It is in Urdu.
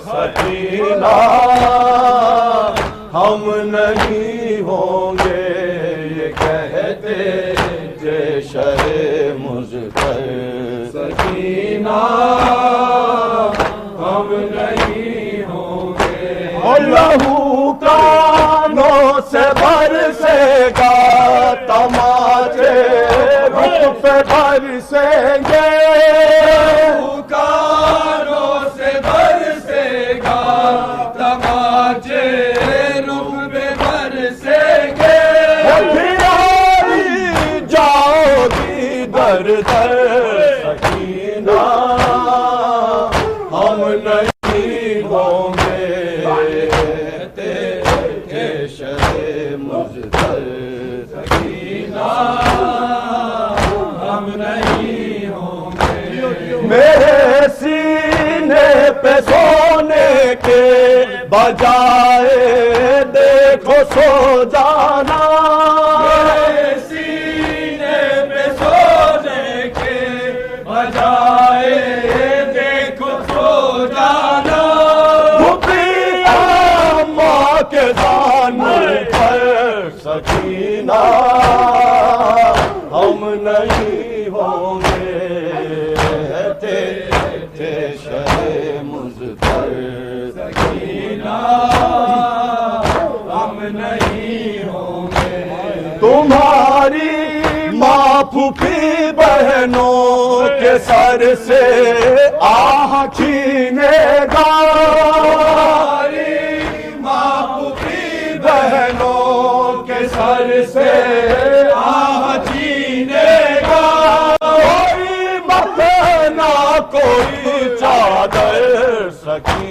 سکینہ ہم نہیں ہوں گے یہ کہتے جیشہ مظفر سکینہ ہم نہیں ہوں گے لہو کانوں سے برسے گا تماچے رخ پہ برسیں گے لہو کانوں سے برسے گا تماچے رخ پہ برسیں گے بھیاری جاؤ گی در در سکینہ ہم نہیں ہوں گے ہم نہیں ہوں گے میرے سینے پہ سونے کے بجائے دیکھو سو جانا میرے سینے پہ سونے کے بجائے دیکھو سو جانا ماں کے دان پر سکینہ ہم نہیں ہوں گے شہ مظفر سکینہ ہم نہیں ہوں گے تمہاری ماں پھوپھی بہنوں کے سر سے آہ چھینے گا بہنوں کے سر سے آہ چھینے گا کوئی مت نہ کوئی چادر سکینہ